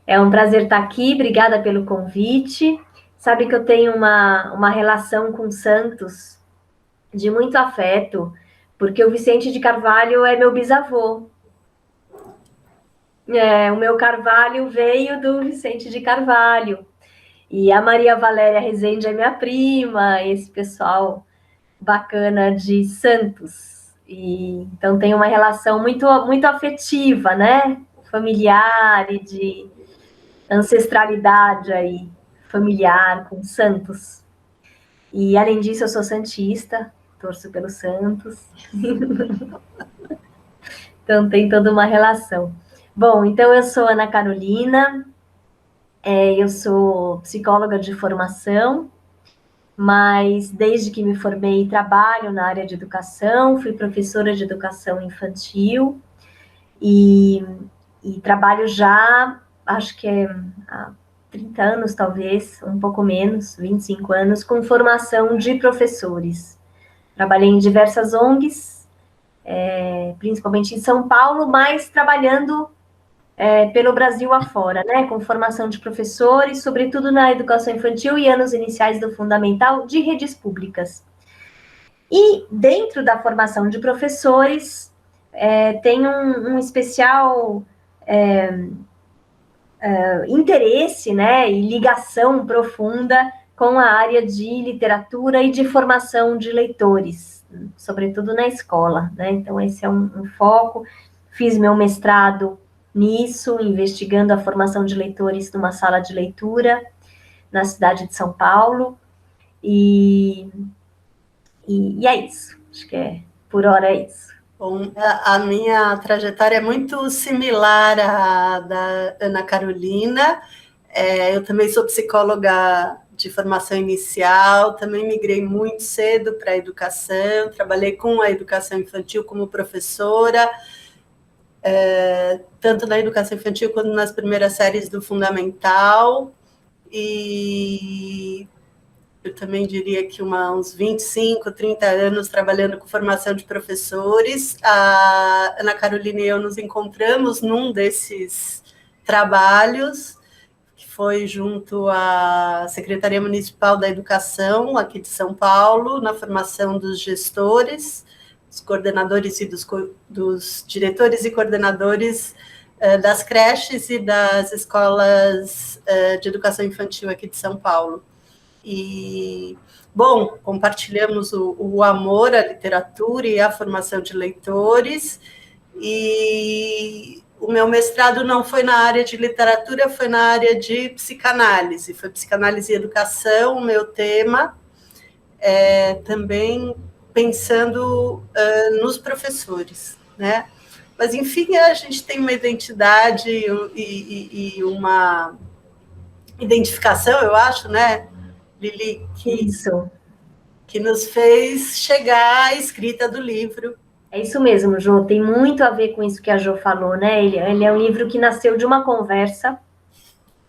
É um prazer estar aqui, obrigada pelo convite. Sabe que eu tenho uma relação com Santos de muito afeto, porque o Vicente de Carvalho é meu bisavô. O meu Carvalho veio do Vicente de Carvalho. E a Maria Valéria Rezende é minha prima, esse pessoal bacana de Santos. E, então tem uma relação muito afetiva, né? Familiar e de ancestralidade aí, familiar com Santos. E além disso, eu sou santista, torço pelo Santos. Então tem toda uma relação. Bom, então eu sou Ana Carolina, eu sou psicóloga de formação, mas desde que me formei trabalho na área de educação, fui professora de educação infantil e trabalho já, acho que há 30 anos talvez, um pouco menos, 25 anos, com formação de professores. Trabalhei em diversas ONGs, principalmente em São Paulo, mas trabalhando pelo Brasil afora, né, com formação de professores, sobretudo na educação infantil e anos iniciais do fundamental de redes públicas. E dentro da formação de professores, tem um especial interesse, né, e ligação profunda com a área de literatura e de formação de leitores, sobretudo na escola, né? Então esse é um foco. Fiz meu mestrado nisso, investigando a formação de leitores numa sala de leitura na cidade de São Paulo, e é isso. Acho que por hora é isso. Bom, a minha trajetória é muito similar à da Ana Carolina. Eu também sou psicóloga de formação inicial, também migrei muito cedo para a educação, trabalhei com a educação infantil como professora, tanto na educação infantil quanto nas primeiras séries do fundamental, e eu também diria que uns 25, 30 anos trabalhando com formação de professores. A Ana Carolina e eu nos encontramos num desses trabalhos, que foi junto à Secretaria Municipal da Educação, aqui de São Paulo, na formação dos gestores, dos coordenadores e dos diretores e coordenadores das creches e das escolas de educação infantil aqui de São Paulo. E, bom, compartilhamos o amor à literatura e à formação de leitores, e o meu mestrado não foi na área de literatura, foi na área de psicanálise, foi psicanálise e educação, o meu tema, também pensando nos professores, né? Mas, enfim, a gente tem uma identidade e uma identificação, eu acho, né, Lili, que nos fez chegar à escrita do livro. É isso mesmo, Jô, tem muito a ver com isso que a Jô falou, né? Ele é um livro que nasceu de uma conversa,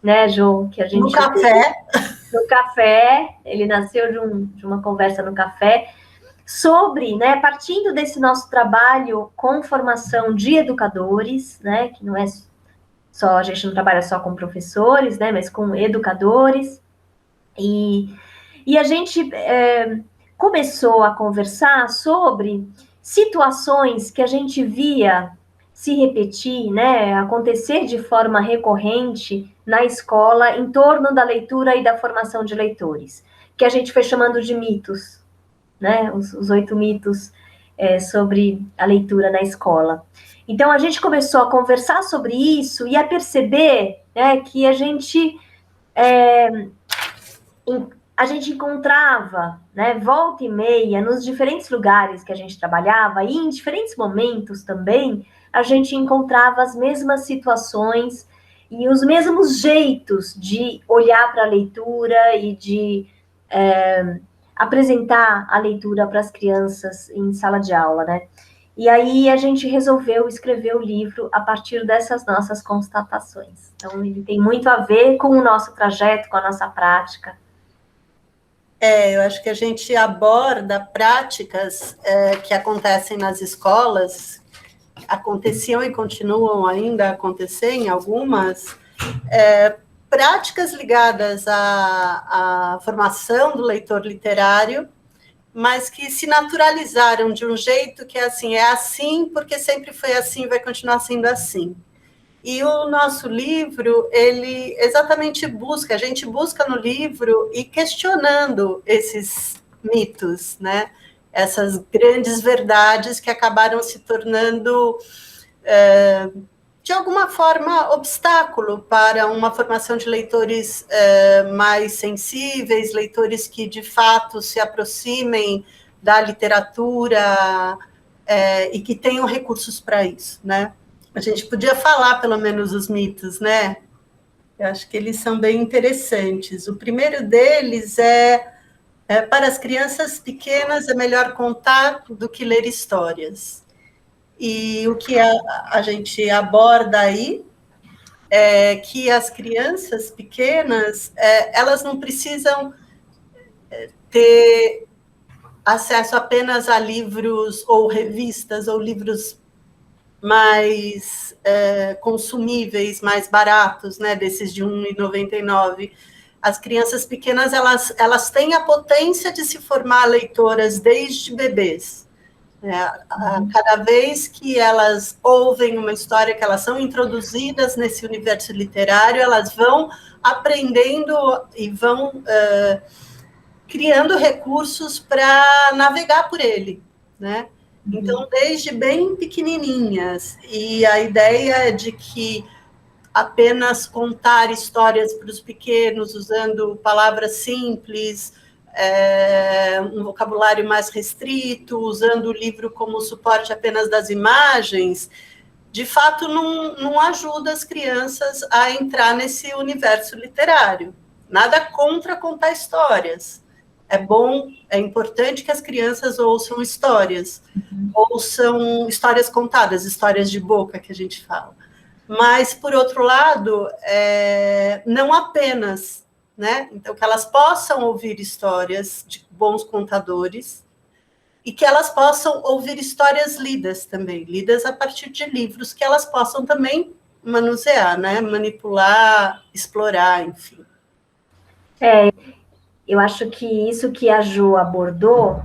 né, Jô? Que a gente no café. No café, ele nasceu de uma conversa no café, sobre, né, partindo desse nosso trabalho com formação de educadores, né, que não é só, a gente não trabalha só com professores, né, mas com educadores, e a gente começou a conversar sobre situações que a gente via se repetir, né, acontecer de forma recorrente na escola em torno da leitura e da formação de leitores, que a gente foi chamando de mitos, né, os 8 mitos sobre a leitura na escola. Então a gente começou a conversar sobre isso e a perceber, né, que a gente encontrava, né, volta e meia, nos diferentes lugares que a gente trabalhava, e em diferentes momentos também, a gente encontrava as mesmas situações e os mesmos jeitos de olhar para a leitura e de apresentar a leitura para as crianças em sala de aula, né? E aí a gente resolveu escrever o livro a partir dessas nossas constatações. Então, ele tem muito a ver com o nosso trajeto, com a nossa prática. Eu acho que a gente aborda práticas que acontecem nas escolas, aconteciam e continuam ainda a acontecer em algumas, práticas ligadas à formação do leitor literário, mas que se naturalizaram de um jeito que é assim porque sempre foi assim e vai continuar sendo assim. E o nosso livro, ele exatamente busca, a gente busca no livro e questionando esses mitos, né? Essas grandes verdades que acabaram se tornando, de alguma forma, obstáculo para uma formação de leitores mais sensíveis, leitores que, de fato, se aproximem da literatura e que tenham recursos para isso, né? A gente podia falar, pelo menos, os mitos, né? Eu acho que eles são bem interessantes. O primeiro deles para as crianças pequenas é melhor contar do que ler histórias. E o que a gente aborda aí é que as crianças pequenas, elas não precisam ter acesso apenas a livros ou revistas ou livros mais consumíveis, mais baratos, né, desses de R$ 1,99. As crianças pequenas, elas têm a potência de se formar leitoras desde bebês. Cada vez que elas ouvem uma história, que elas são introduzidas nesse universo literário, elas vão aprendendo e vão criando recursos para navegar por ele, né? Então, desde bem pequenininhas, e a ideia é de que apenas contar histórias para os pequenos, usando palavras simples, um vocabulário mais restrito, usando o livro como suporte apenas das imagens, de fato não ajuda as crianças a entrar nesse universo literário. Nada contra contar histórias. É bom, é importante que as crianças ouçam histórias, ouçam histórias contadas, histórias de boca, que a gente fala. Mas, por outro lado, não apenas, né? Então, que elas possam ouvir histórias de bons contadores e que elas possam ouvir histórias lidas também, lidas a partir de livros que elas possam também manusear, né? Manipular, explorar, enfim. Eu acho que isso que a Jo abordou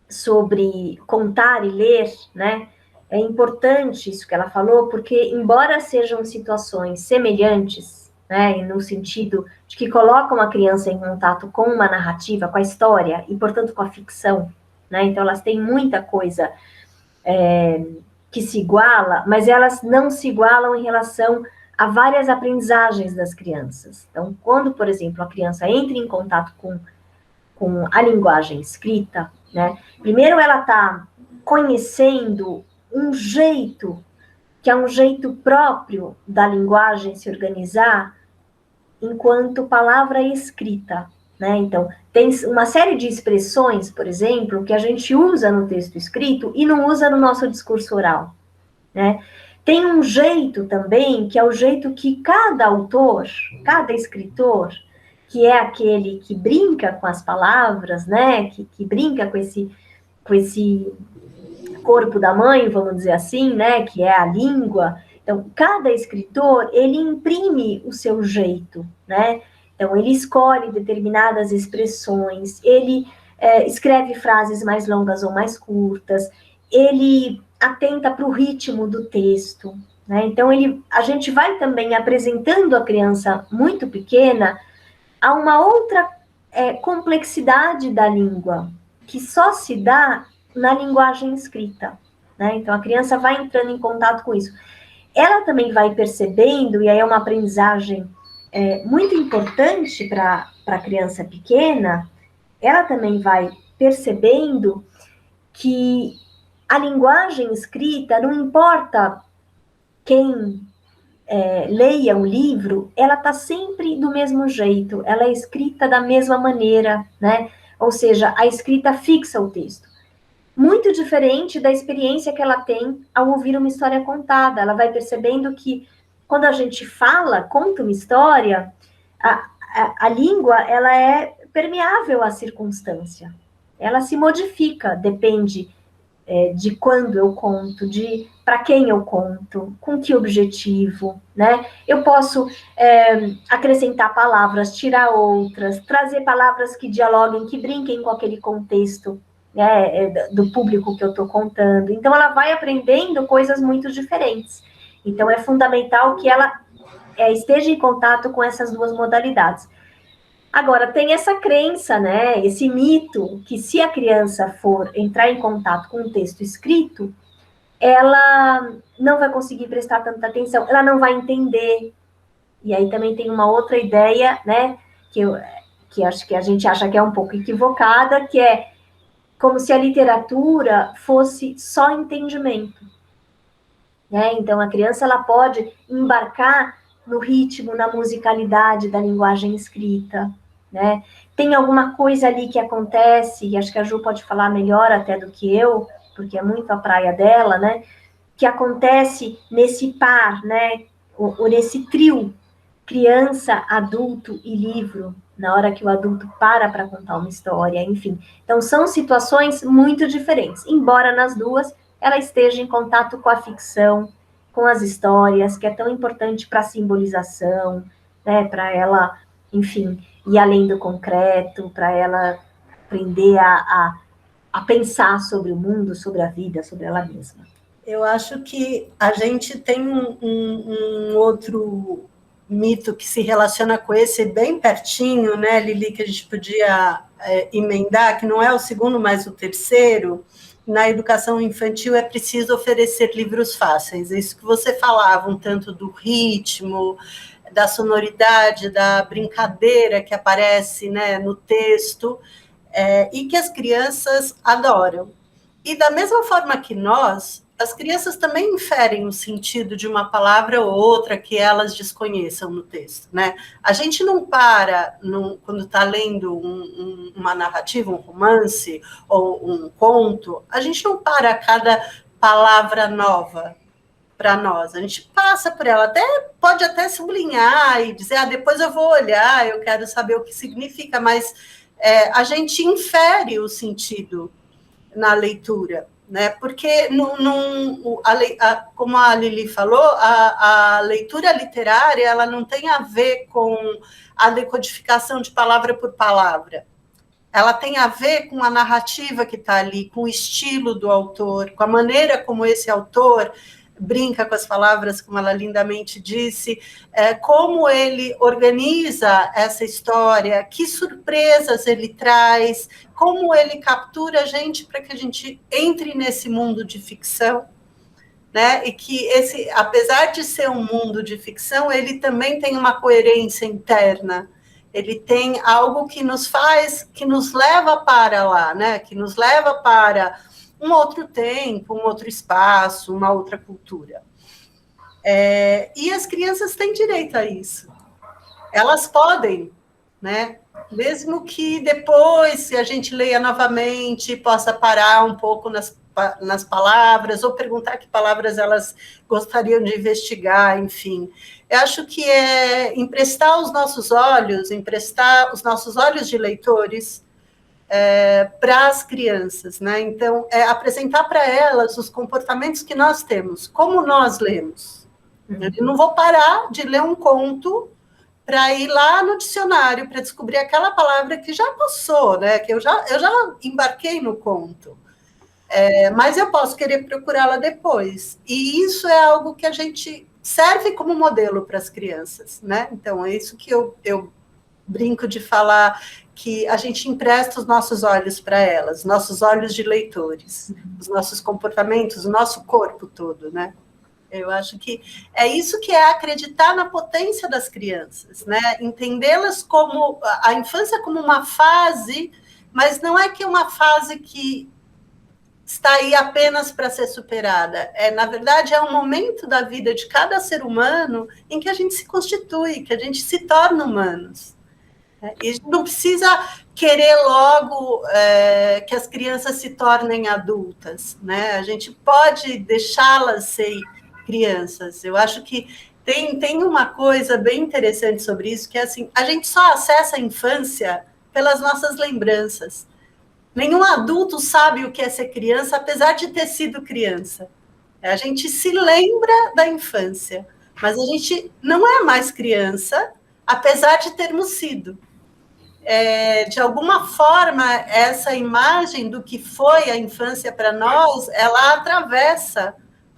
sobre contar e ler, né? É importante isso que ela falou, porque embora sejam situações semelhantes, né, no sentido de que colocam a criança em contato com uma narrativa, com a história, e portanto com a ficção, né? Então elas têm muita coisa que se iguala, mas elas não se igualam em relação a várias aprendizagens das crianças. Então, quando, por exemplo, a criança entra em contato com a linguagem escrita, né? Primeiro ela está conhecendo um jeito, que é um jeito próprio da linguagem se organizar enquanto palavra escrita, né? Então, tem uma série de expressões, por exemplo, que a gente usa no texto escrito e não usa no nosso discurso oral, né? Tem um jeito também, que é o jeito que cada autor, cada escritor, que é aquele que brinca com as palavras, né? Que brinca com esse corpo da mãe, vamos dizer assim, né? Que é a língua. Então, cada escritor, ele imprime o seu jeito, né? Então, ele escolhe determinadas expressões, ele escreve frases mais longas ou mais curtas, ele atenta para o ritmo do texto, né? Então, a gente vai também apresentando a criança muito pequena a uma outra complexidade da língua, que só se dá na linguagem escrita, né? Então, a criança vai entrando em contato com isso. Ela também vai percebendo, e aí é uma aprendizagem muito importante para a criança pequena, ela também vai percebendo que a linguagem escrita, não importa quem leia o livro, ela está sempre do mesmo jeito, ela é escrita da mesma maneira, né? Ou seja, a escrita fixa o texto. Muito diferente da experiência que ela tem ao ouvir uma história contada. Ela vai percebendo que quando a gente fala, conta uma história, a língua ela é permeável à circunstância. Ela se modifica, depende de quando eu conto, de para quem eu conto, com que objetivo, né? Eu posso acrescentar palavras, tirar outras, trazer palavras que dialoguem, que brinquem com aquele contexto, né, do público que eu estou contando. Então, ela vai aprendendo coisas muito diferentes. Então, é fundamental que ela esteja em contato com essas duas modalidades. Agora, tem essa crença, né, esse mito, que se a criança for entrar em contato com um texto escrito, ela não vai conseguir prestar tanta atenção, ela não vai entender. E aí também tem uma outra ideia, né, que acho que a gente acha que é um pouco equivocada, que é como se a literatura fosse só entendimento, né? Então a criança ela pode embarcar no ritmo, na musicalidade da linguagem escrita, né? Tem alguma coisa ali que acontece, e acho que a Ju pode falar melhor até do que eu, porque é muito a praia dela, né? Que acontece nesse par, né? Ou nesse trio, criança, adulto e livro, na hora que o adulto para contar uma história, enfim. Então, são situações muito diferentes, embora nas duas ela esteja em contato com a ficção, com as histórias, que é tão importante para a simbolização, né, para ela, enfim, ir além do concreto, para ela aprender a pensar sobre o mundo, sobre a vida, sobre ela mesma. Eu acho que a gente tem um outro mito que se relaciona com esse bem pertinho, né, Lili, que a gente podia emendar, que não é o segundo, mas o terceiro. Na educação infantil é preciso oferecer livros fáceis. Isso que você falava, um tanto do ritmo, da sonoridade, da brincadeira que aparece, né, no texto, e que as crianças adoram. E da mesma forma que nós, as crianças também inferem o sentido de uma palavra ou outra que elas desconheçam no texto, né? A gente não para, quando está lendo uma narrativa, um romance ou um conto, a gente não para a cada palavra nova para nós. A gente passa por ela, pode até sublinhar e dizer, depois eu vou olhar, eu quero saber o que significa, mas a gente infere o sentido na leitura, né? Porque, como a Lili falou, a leitura literária ela não tem a ver com a decodificação de palavra por palavra. Ela tem a ver com a narrativa que está ali, com o estilo do autor, com a maneira como esse autor brinca com as palavras, como ela lindamente disse, como ele organiza essa história, que surpresas ele traz, como ele captura a gente para que a gente entre nesse mundo de ficção, né? E que apesar de ser um mundo de ficção, ele também tem uma coerência interna. Ele tem algo que nos faz, que nos leva para lá, né? Que nos leva para um outro tempo, um outro espaço, uma outra cultura. E as crianças têm direito a isso. Elas podem, né? Mesmo que depois, se a gente leia novamente, possa parar um pouco nas palavras, ou perguntar que palavras elas gostariam de investigar, enfim. Eu acho que é emprestar os nossos olhos de leitores para as crianças, né? Então, apresentar para elas os comportamentos que nós temos, como nós lemos. Eu não vou parar de ler um conto para ir lá no dicionário para descobrir aquela palavra que já passou, né? Que eu já embarquei no conto. Mas eu posso querer procurá-la depois. E isso é algo que a gente serve como modelo para as crianças, né? Então, é isso que eu brinco de falar, que a gente empresta os nossos olhos para elas, nossos olhos de leitores, os nossos comportamentos, o nosso corpo todo, né? Eu acho que é isso que é acreditar na potência das crianças, né? Entendê-las como a infância como uma fase, mas não é que é uma fase que está aí apenas para ser superada. Na verdade, é um momento da vida de cada ser humano em que a gente se constitui, que a gente se torna humanos. E não precisa querer logo que as crianças se tornem adultas, né? A gente pode deixá-las ser crianças. Eu acho que tem uma coisa bem interessante sobre isso, que é assim, a gente só acessa a infância pelas nossas lembranças. Nenhum adulto sabe o que é ser criança, apesar de ter sido criança. A gente se lembra da infância, mas a gente não é mais criança, apesar de termos sido. De alguma forma, essa imagem do que foi a infância para nós, ela atravessa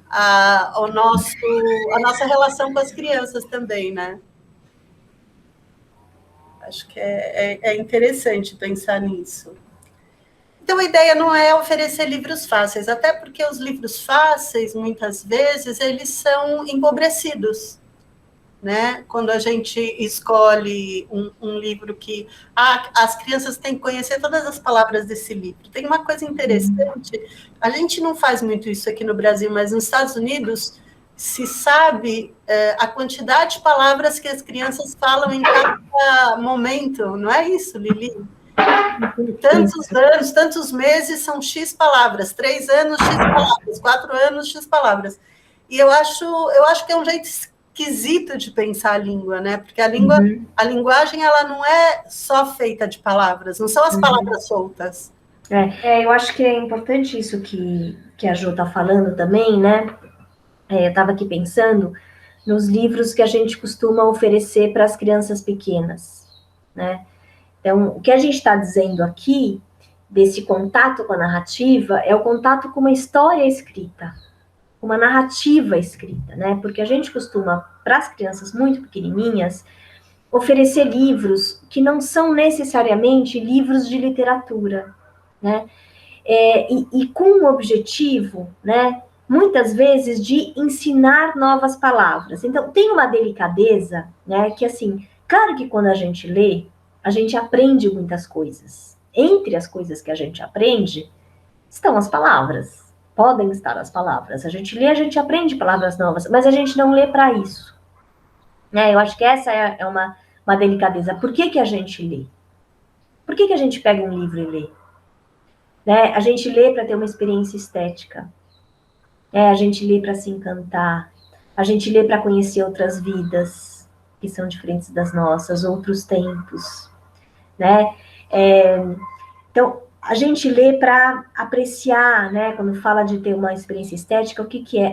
a nossa relação com as crianças também, né? Acho que é interessante pensar nisso. Então, a ideia não é oferecer livros fáceis, até porque os livros fáceis, muitas vezes, eles são empobrecidos, né? Quando a gente escolhe um livro que as crianças têm que conhecer todas as palavras desse livro. Tem uma coisa interessante, a gente não faz muito isso aqui no Brasil, mas nos Estados Unidos se sabe a quantidade de palavras que as crianças falam em cada momento, não é isso, Lili? Tantos anos, tantos meses são X palavras, 3 anos, X palavras, 4 anos, X palavras. E eu acho que é um jeito esquisito de pensar a língua, né? Porque a linguagem, ela não é só feita de palavras, não são as palavras soltas. Eu acho que é importante isso que a Jo está falando também, né? Eu estava aqui pensando nos livros que a gente costuma oferecer para as crianças pequenas, né? Então, o que a gente está dizendo aqui, desse contato com a narrativa, é o contato com uma história escrita, uma narrativa escrita, né? Porque a gente costuma, para as crianças muito pequenininhas, oferecer livros que não são necessariamente livros de literatura, né? E com o objetivo, né, muitas vezes, de ensinar novas palavras. Então, tem uma delicadeza, né, que, assim, claro que quando a gente lê, a gente aprende muitas coisas. Entre as coisas que a gente aprende, estão as palavras. Podem estar as palavras. A gente lê, a gente aprende palavras novas, mas a gente não lê para isso. Né? Eu acho que essa é uma delicadeza. Por que a gente lê? Por que a gente pega um livro e lê? Né? A gente lê para ter uma experiência estética. A gente lê para se encantar. A gente lê para conhecer outras vidas que são diferentes das nossas, outros tempos. Né? Então, a gente lê para apreciar, né? Quando fala de ter uma experiência estética, o que é?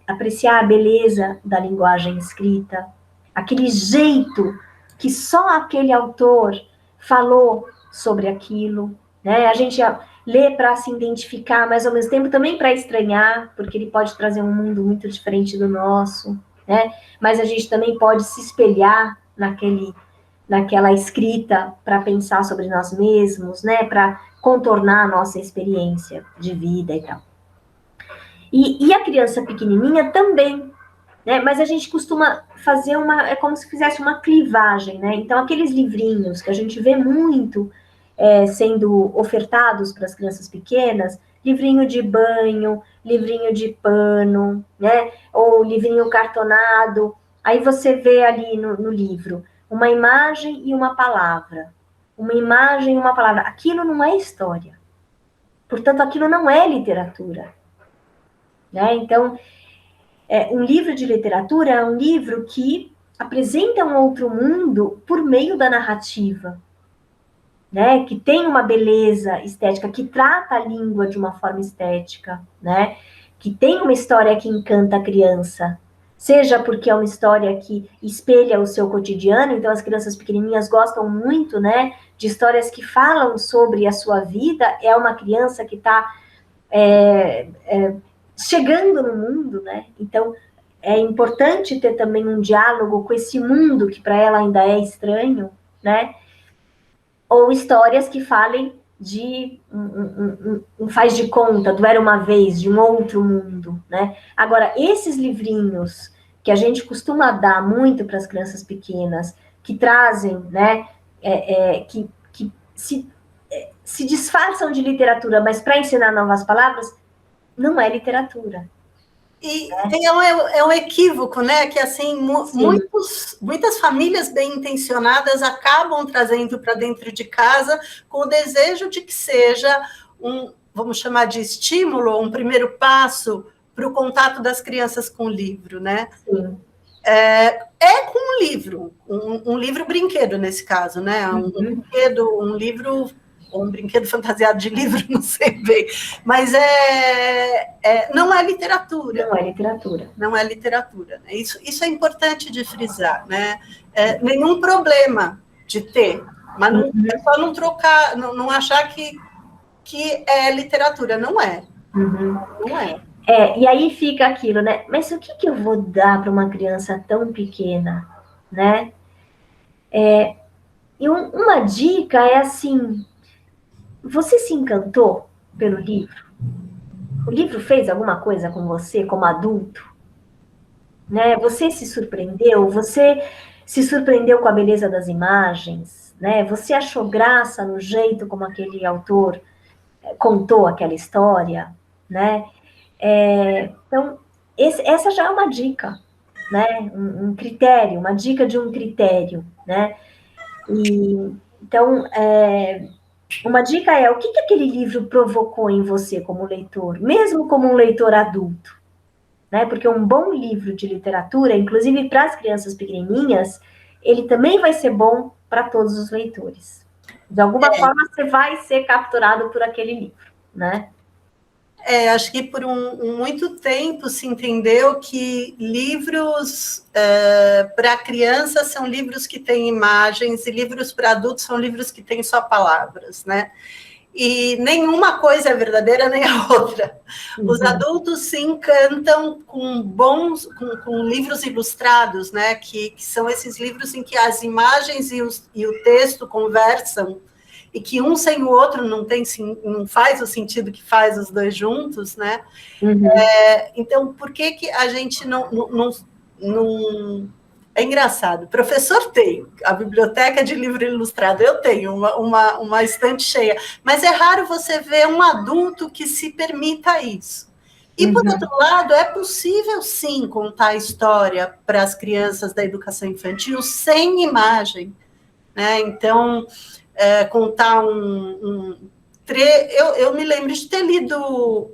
Apreciar a beleza da linguagem escrita, aquele jeito que só aquele autor falou sobre aquilo, né? A gente lê para se identificar, mas ao mesmo tempo também para estranhar, porque ele pode trazer um mundo muito diferente do nosso, né? Mas a gente também pode se espelhar naquela escrita para pensar sobre nós mesmos, né? Para contornar a nossa experiência de vida e tal. E a criança pequenininha também, né? Mas a gente costuma fazer é como se fizesse uma clivagem, né? Então, aqueles livrinhos que a gente vê muito sendo ofertados para as crianças pequenas, livrinho de banho, livrinho de pano, né? Ou livrinho cartonado. Aí você vê ali no livro uma imagem e uma palavra. Uma imagem e uma palavra. Aquilo não é história. Portanto, aquilo não é literatura. Né? Então, um livro de literatura é um livro que apresenta um outro mundo por meio da narrativa, né? Que tem uma beleza estética, que trata a língua de uma forma estética, né? Que tem uma história que encanta a criança, seja porque é uma história que espelha o seu cotidiano, então as crianças pequenininhas gostam muito, né? De histórias que falam sobre a sua vida, é uma criança que está chegando no mundo, né? Então, é importante ter também um diálogo com esse mundo que para ela ainda é estranho, né? Ou histórias que falem de um faz de conta, do Era Uma Vez, de um outro mundo, né? Agora, esses livrinhos que a gente costuma dar muito para as crianças pequenas, que trazem, né? Que se disfarçam de literatura, mas para ensinar novas palavras, não é literatura. E é um equívoco, né? Que assim muitas famílias bem intencionadas acabam trazendo para dentro de casa com o desejo de que seja vamos chamar de estímulo, um primeiro passo para o contato das crianças com o livro, né? Sim. Com um livro brinquedo nesse caso, né? Um brinquedo, um livro ou um brinquedo fantasiado de livro, não sei bem, mas não é literatura. Não é literatura. Não é literatura. Né? Isso é importante de frisar, né? Nenhum problema de ter, mas não, é só não trocar, não achar que é literatura, não é. Não é. E aí fica aquilo, né? Mas o que eu vou dar para uma criança tão pequena, né? E uma dica é assim, você se encantou pelo livro? O livro fez alguma coisa com você como adulto? Né? Você se surpreendeu? Você se surpreendeu com a beleza das imagens? Né? Você achou graça no jeito como aquele autor contou aquela história? Né? Então, essa já é uma dica, né? Um critério, uma dica de um critério, né? Então, uma dica é o que aquele livro provocou em você como leitor, mesmo como um leitor adulto, né? Porque um bom livro de literatura, inclusive para as crianças pequenininhas, ele também vai ser bom para todos os leitores. De alguma forma, você vai ser capturado por aquele livro, né? Acho que por muito tempo se entendeu que livros para crianças são livros que têm imagens e livros para adultos são livros que têm só palavras, né? E nenhuma coisa é verdadeira nem a outra. Os adultos se encantam com com livros ilustrados, né? Que são esses livros em que as imagens e o texto conversam e que um sem o outro não faz o sentido que faz os dois juntos, né? Então, por que a gente não... É engraçado, professor tem, a biblioteca de livro ilustrado, eu tenho uma estante cheia, mas é raro você ver um adulto que se permita isso. E, por outro lado, é possível, sim, contar a história para as crianças da educação infantil sem imagem, né? Então, contar eu me lembro de ter lido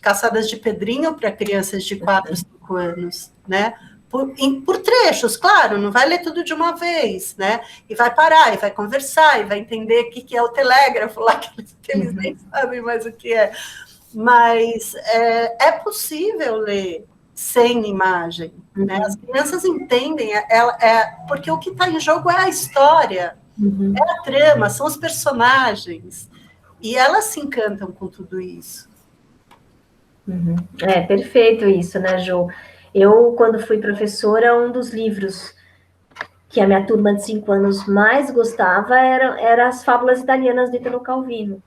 Caçadas de Pedrinho para crianças de 4, 5 anos, né? Por trechos, claro, não vai ler tudo de uma vez, né? E vai parar, e vai conversar, e vai entender o que é o telégrafo lá, que eles nem sabem mais o que é. Mas é possível ler sem imagem, né? As crianças entendem, porque o que está em jogo é a história, é a trama, são os personagens, e elas se encantam com tudo isso. Perfeito isso, né, Jo? Eu, quando fui professora, um dos livros que a minha turma de 5 anos mais gostava era As Fábulas Italianas de Italo Calvino,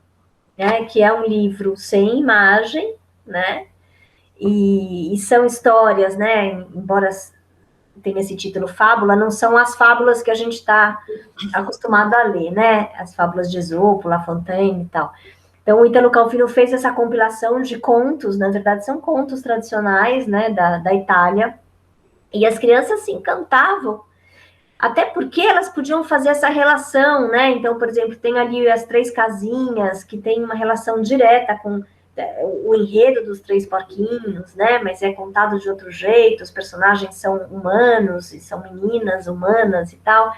né? Que é um livro sem imagem, né? E são histórias, né? Embora tenha esse título fábula, não são as fábulas que a gente está acostumado a ler, né? As fábulas de Esopo, La Fontaine e tal. Então, o Italo Calvino fez essa compilação de contos, na verdade, são contos tradicionais, né, da Itália, e as crianças se encantavam, até porque elas podiam fazer essa relação, né? Então, por exemplo, tem ali as 3 casinhas, que tem uma relação direta com o enredo dos 3 porquinhos, né? Mas é contado de outro jeito, os personagens são humanos, e são meninas humanas e tal.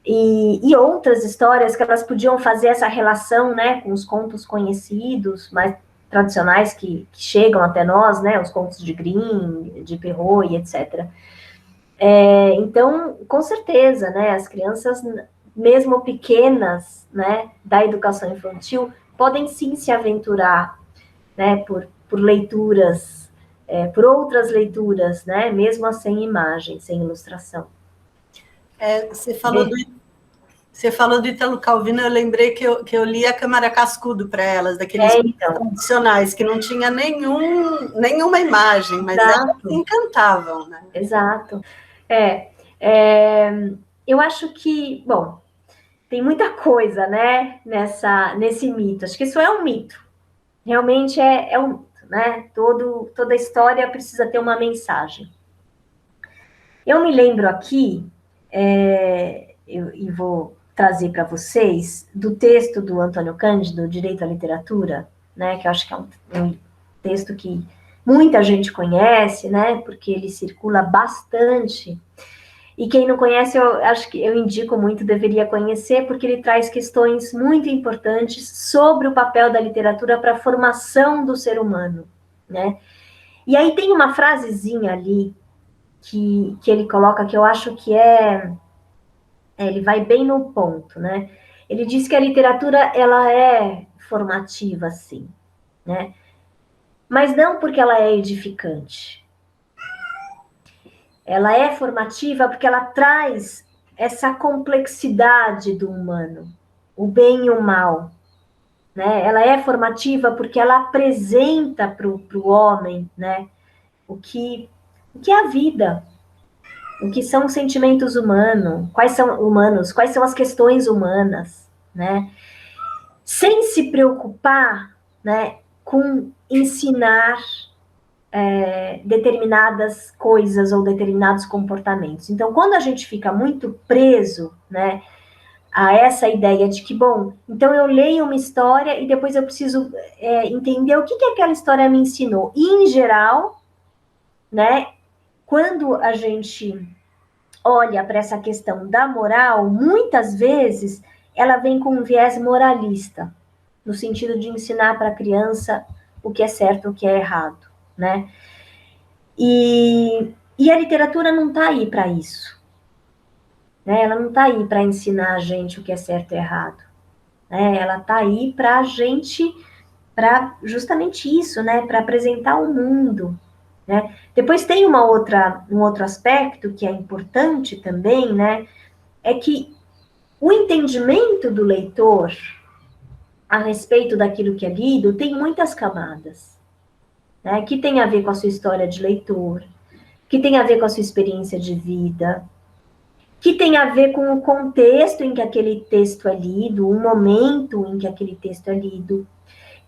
E outras histórias que elas podiam fazer essa relação, né, com os contos conhecidos, mais tradicionais que chegam até nós, né, os contos de Grimm, de Perrault e etc. Então, com certeza, né, as crianças, mesmo pequenas, né, da educação infantil, podem sim se aventurar, né, por leituras, por outras leituras, né, mesmo sem imagem, sem ilustração. Você falou do Italo Calvino, eu lembrei que eu li A Câmara Cascudo para elas, daqueles tradicionais, que não tinha nenhuma imagem, mas elas se encantavam, né? Exato. Eu acho que, bom, tem muita coisa, né, nesse mito. Acho que isso é um mito. Realmente é um mito, né? Toda história precisa ter uma mensagem. Eu me lembro aqui, e vou trazer para vocês, do texto do Antônio Cândido, Direito à Literatura, né, que eu acho que é um texto que muita gente conhece, né, porque ele circula bastante. E quem não conhece, eu acho que eu indico muito, deveria conhecer, porque ele traz questões muito importantes sobre o papel da literatura para a formação do ser humano, né? E aí tem uma frasezinha ali que ele coloca que eu acho que ele vai bem no ponto, né? Ele diz que a literatura ela é formativa, sim, né? Mas não porque ela é edificante. Ela é formativa porque ela traz essa complexidade do humano, o bem e o mal, né? Ela é formativa porque ela apresenta para o homem, né? O que é a vida, o que são os sentimentos humanos, quais são as questões humanas, né? Sem se preocupar, né, com ensinar determinadas coisas ou determinados comportamentos. Então, quando a gente fica muito preso, né, a essa ideia de que, bom, então eu leio uma história e depois eu preciso entender o que aquela história me ensinou. E, em geral, né, quando a gente olha para essa questão da moral, muitas vezes ela vem com um viés moralista, no sentido de ensinar para a criança o que é certo e o que é errado, né? E a literatura não está aí para isso, né? Ela não está aí para ensinar a gente o que é certo e errado, né? Ela está aí para a gente, para justamente isso, né? Para apresentar o mundo, né? Depois tem um outro aspecto que é importante também, né? É que o entendimento do leitor a respeito daquilo que é lido tem muitas camadas, né? Que tem a ver com a sua história de leitor, que tem a ver com a sua experiência de vida, que tem a ver com o contexto em que aquele texto é lido, o momento em que aquele texto é lido,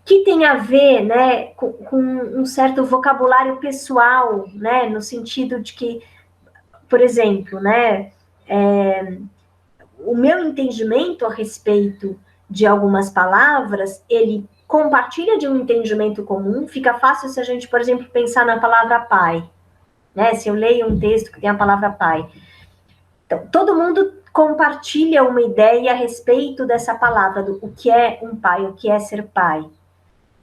que tem a ver, né, com um certo vocabulário pessoal, né, no sentido de que, por exemplo, né, o meu entendimento a respeito de algumas palavras, ele compartilha de um entendimento comum, fica fácil se a gente, por exemplo, pensar na palavra pai, né, se eu leio um texto que tem a palavra pai. Então, todo mundo compartilha uma ideia a respeito dessa palavra, do o que é um pai, o que é ser pai.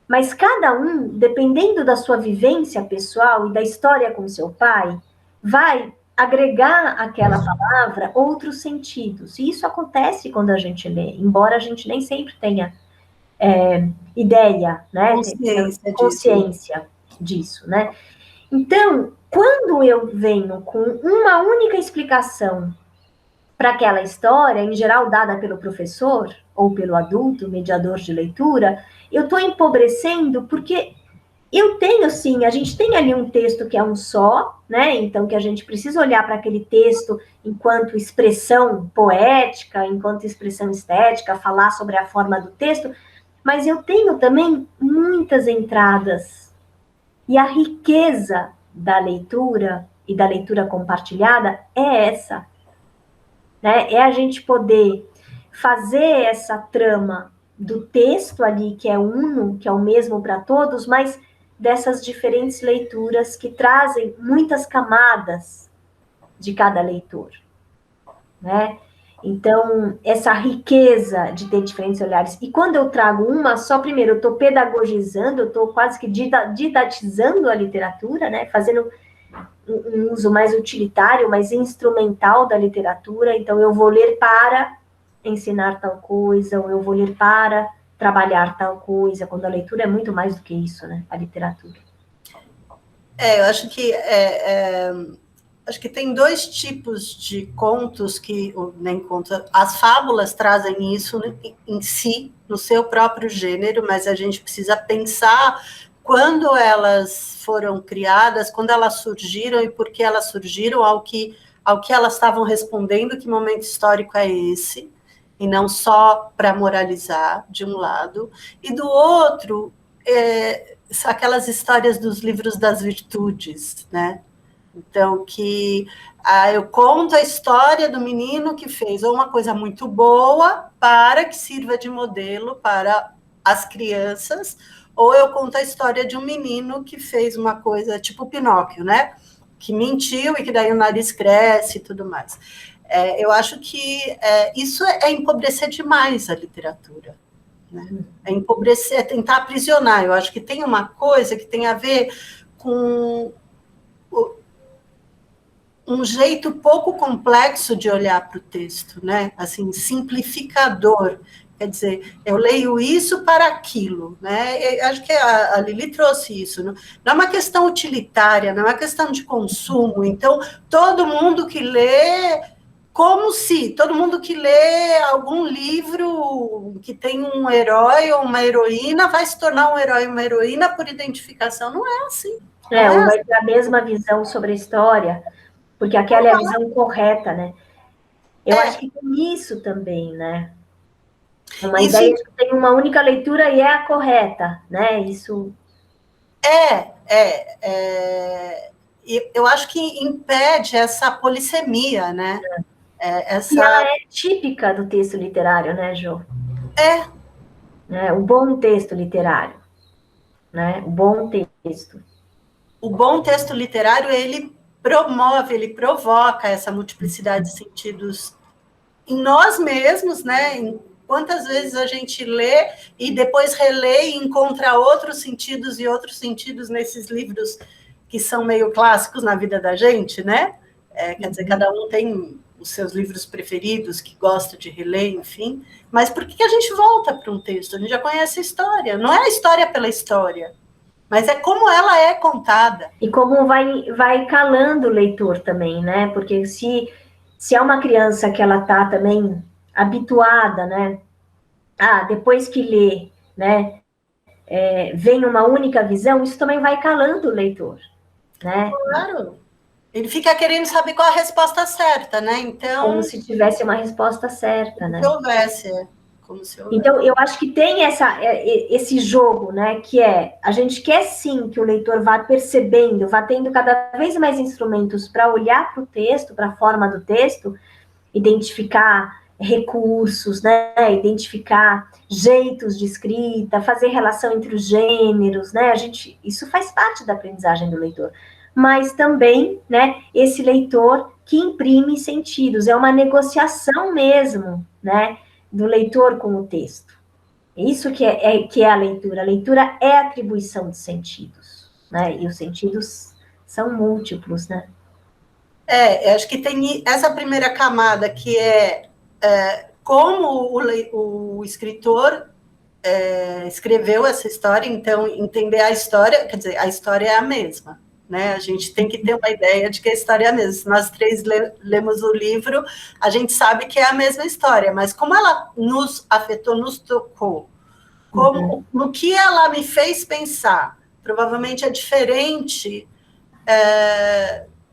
Mas cada um, dependendo da sua vivência pessoal e da história com seu pai, vai agregar àquela palavra outros sentidos. E isso acontece quando a gente lê, embora a gente nem sempre tenha ideia, né? Consciência disso, né? Então, quando eu venho com uma única explicação para aquela história, em geral dada pelo professor ou pelo adulto, mediador de leitura, eu estou empobrecendo porque eu tenho, sim, a gente tem ali um texto que é um só, né? Então, que a gente precisa olhar para aquele texto enquanto expressão poética, enquanto expressão estética, falar sobre a forma do texto, mas eu tenho também muitas entradas. E a riqueza da leitura e da leitura compartilhada é essa, né? É a gente poder fazer essa trama do texto ali, que é uno, que é o mesmo para todos, mas dessas diferentes leituras que trazem muitas camadas de cada leitor, né? Então, essa riqueza de ter diferentes olhares. E quando eu trago uma só, primeiro, eu estou pedagogizando, eu estou quase que didatizando a literatura, né? Fazendo um uso mais utilitário, mais instrumental da literatura. Então, eu vou ler para ensinar tal coisa, ou eu vou ler para trabalhar tal coisa, quando a leitura é muito mais do que isso, né? A literatura. Eu acho que acho que tem dois tipos de contos que, nem contos, as fábulas trazem isso em si, no seu próprio gênero, mas a gente precisa pensar quando elas foram criadas, quando elas surgiram e por que elas surgiram, ao que elas estavam respondendo, que momento histórico é esse, e não só para moralizar, de um lado, e do outro, aquelas histórias dos livros das virtudes, né? Então, eu conto a história do menino que fez uma coisa muito boa para que sirva de modelo para as crianças, ou eu conto a história de um menino que fez uma coisa tipo Pinóquio, né? que mentiu e que daí o nariz cresce e tudo mais. Eu acho que isso é empobrecer demais a literatura. Né? É empobrecer, é tentar aprisionar. Eu acho que tem uma coisa que tem a ver com um jeito pouco complexo de olhar para o texto, né? Assim, simplificador. Quer dizer, eu leio isso para aquilo, né? Eu acho que a Lili trouxe isso. Não é uma questão utilitária, não é uma questão de consumo. Então, todo mundo que lê, como se todo mundo que lê algum livro que tem um herói ou uma heroína vai se tornar um herói ou uma heroína por identificação. Não é assim. Ou vai ter a mesma visão sobre a história, porque aquela é a visão correta, né? Eu acho que tem isso também, né? Uma ideia de que tem uma única leitura e é a correta, né? Isso... eu acho que impede essa polissemia, né? E ela é típica do texto literário, né, Jo? O bom texto literário, né? O bom texto. O bom texto literário, ele promove, ele provoca essa multiplicidade de sentidos em nós mesmos, né? Em quantas vezes a gente lê e depois relê e encontra outros sentidos nesses livros que são meio clássicos na vida da gente, né? Quer dizer, cada um tem os seus livros preferidos, que gosta de reler, enfim. Mas por que a gente volta para um texto? A gente já conhece a história. Não é a história pela história, mas é como ela é contada. E como vai calando o leitor também, né? Porque se é uma criança que ela está também habituada, né? Depois que lê, né? Vem uma única visão, isso também vai calando o leitor, né? Claro. Ele fica querendo saber qual a resposta certa, né? Então... Como se tivesse uma resposta certa, né? Como se houvesse. Então, eu acho que tem esse jogo, né? Que a gente quer sim que o leitor vá percebendo, vá tendo cada vez mais instrumentos para olhar para o texto, para a forma do texto, identificar recursos, né? Identificar jeitos de escrita, fazer relação entre os gêneros, né? Isso faz parte da aprendizagem do leitor. Mas também, né? Esse leitor que imprime sentidos, é uma negociação mesmo, né? Do leitor com o texto. Isso que é a leitura. A leitura é a atribuição de sentidos, né? E os sentidos são múltiplos, né? Eu acho que tem essa primeira camada que como o escritor escreveu essa história, então entender a história, quer dizer, a história é a mesma, né? A gente tem que ter uma ideia de que a história é a mesma. Se nós três lemos o livro, a gente sabe que é a mesma história, mas como ela nos afetou, nos tocou, no que ela me fez pensar, provavelmente é diferente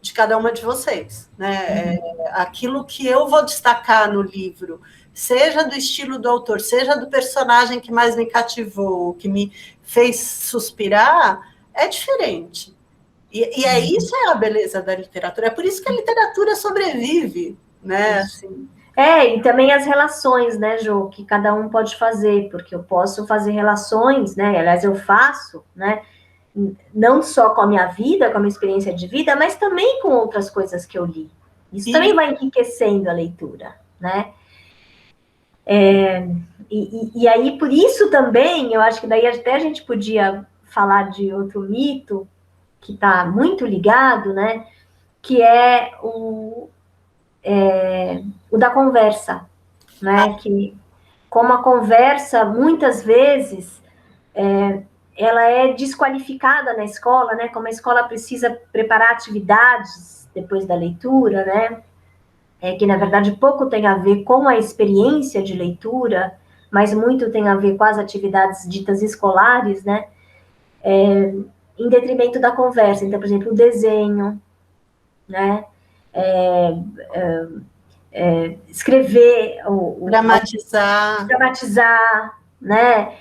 de cada uma de vocês, né? Aquilo que eu vou destacar no livro, seja do estilo do autor, seja do personagem que mais me cativou, que me fez suspirar, é diferente. E isso é a beleza da literatura. É por isso que a literatura sobrevive, né? Assim. E também as relações, né, Jo, que cada um pode fazer, porque eu posso fazer relações, né? Aliás, eu faço, né? Não só com a minha vida, com a minha experiência de vida, mas também com outras coisas que eu li. Isso também vai enriquecendo a leitura, né? E aí, por isso também, eu acho que daí até a gente podia falar de outro mito que está muito ligado, né? Que é o da conversa, né? Que como a conversa, muitas vezes, ela é desqualificada na escola, né? Como a escola precisa preparar atividades depois da leitura, né? Que, na verdade, pouco tem a ver com a experiência de leitura, mas muito tem a ver com as atividades ditas escolares, né? Em detrimento da conversa. Então, por exemplo, o desenho, né? Escrever, dramatizar, né?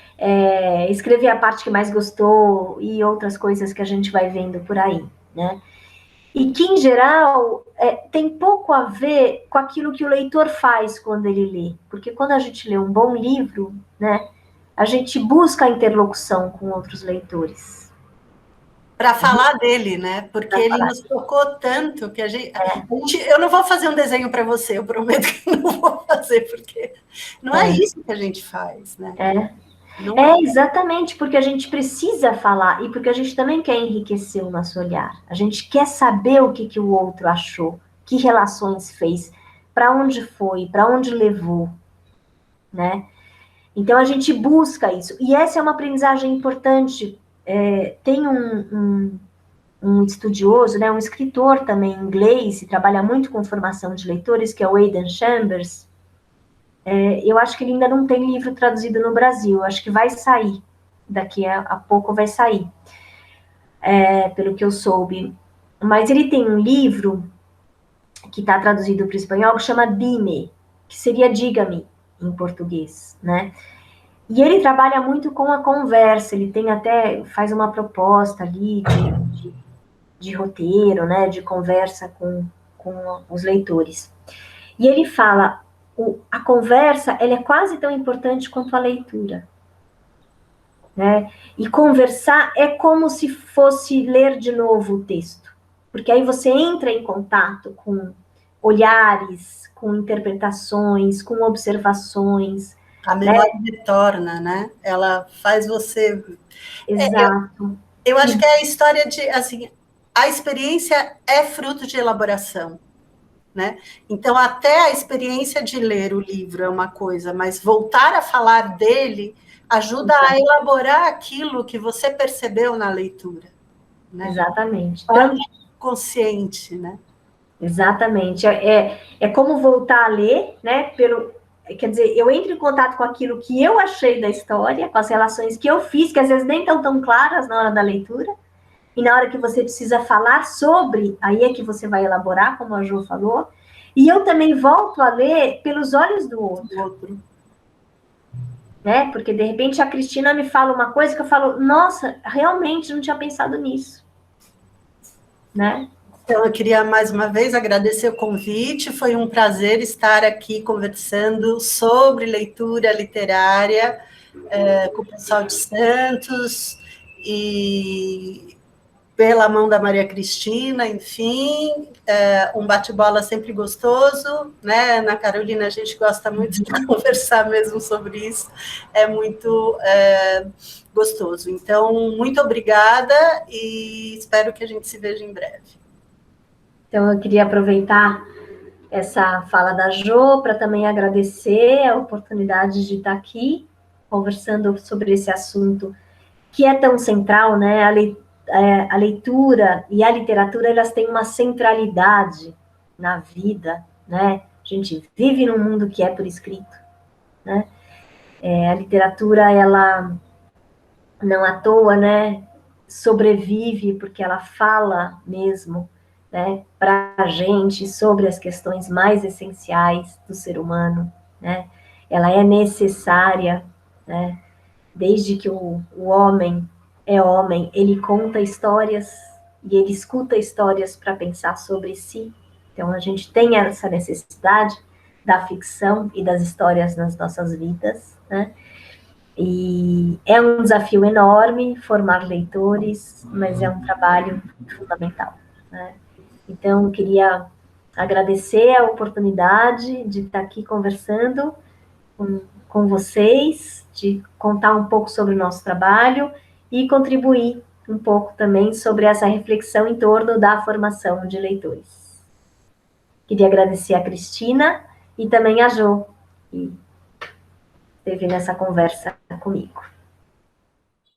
Escrever a parte que mais gostou e outras coisas que a gente vai vendo por aí, né? E que, em geral, tem pouco a ver com aquilo que o leitor faz quando ele lê. Porque quando a gente lê um bom livro, né, a gente busca a interlocução com outros leitores. para falar dele, né? Porque Pra ele falar. nos tocou tanto que eu não vou fazer um desenho para você, eu prometo que não vou fazer, porque não é isso que a gente faz, né? Não é. Exatamente, porque a gente precisa falar e porque a gente também quer enriquecer o nosso olhar. A gente quer saber o que o outro achou, que relações fez, para onde foi, para onde levou, né? Então a gente busca isso. E essa é uma aprendizagem importante. Tem um estudioso, né, um escritor também inglês, e trabalha muito com formação de leitores, que é o Aidan Chambers. Eu acho que ele ainda não tem livro traduzido no Brasil, acho que vai sair, daqui a pouco vai sair, pelo que eu soube. Mas ele tem um livro que está traduzido para o espanhol que chama Dime, que seria Diga-me em português, né? E ele trabalha muito com a conversa, ele tem até, faz uma proposta ali de roteiro, né, de conversa com os leitores. E ele fala, a conversa, ela é quase tão importante quanto a leitura, né? E conversar é como se fosse ler de novo o texto, porque aí você entra em contato com olhares, com interpretações, com observações, A né? memória retorna, né? Ela faz você. Exato. Eu acho que é a história de, assim, a experiência é fruto de elaboração, né? Então, até a experiência de ler o livro é uma coisa, mas voltar a falar dele ajuda a elaborar aquilo que você percebeu na leitura, né? Exatamente. Torna consciente, né? Exatamente. É como voltar a ler, né? Quer dizer, eu entro em contato com aquilo que eu achei da história, com as relações que eu fiz, que às vezes nem estão tão claras na hora da leitura, e na hora que você precisa falar sobre, aí é que você vai elaborar, como a Jo falou, e eu também volto a ler pelos olhos do outro. Né? Porque de repente a Cristina me fala uma coisa que eu falo, nossa, realmente não tinha pensado nisso. Né? Então, eu queria mais uma vez agradecer o convite, foi um prazer estar aqui conversando sobre leitura literária com o pessoal de Santos e pela mão da Maria Cristina, enfim, um bate-bola sempre gostoso, né? Na Carolina a gente gosta muito de conversar mesmo sobre isso, é muito gostoso. Então, muito obrigada e espero que a gente se veja em breve. Então, eu queria aproveitar essa fala da Jo para também agradecer a oportunidade de estar aqui conversando sobre esse assunto que é tão central, né? A leitura e a literatura, elas têm uma centralidade na vida, né? A gente vive num mundo que é por escrito, né? A literatura, ela não à toa, né? Sobrevive porque ela fala mesmo, né? Para a gente sobre as questões mais essenciais do ser humano, né? Ela é necessária, né? Desde que o homem é homem, ele conta histórias e ele escuta histórias para pensar sobre si. Então, a gente tem essa necessidade da ficção e das histórias nas nossas vidas, né? E é um desafio enorme formar leitores, mas é um trabalho fundamental, né? Então, eu queria agradecer a oportunidade de estar aqui conversando com vocês, de contar um pouco sobre o nosso trabalho e contribuir um pouco também sobre essa reflexão em torno da formação de leitores. Queria agradecer a Cristina e também a Jo, que esteve nessa conversa comigo.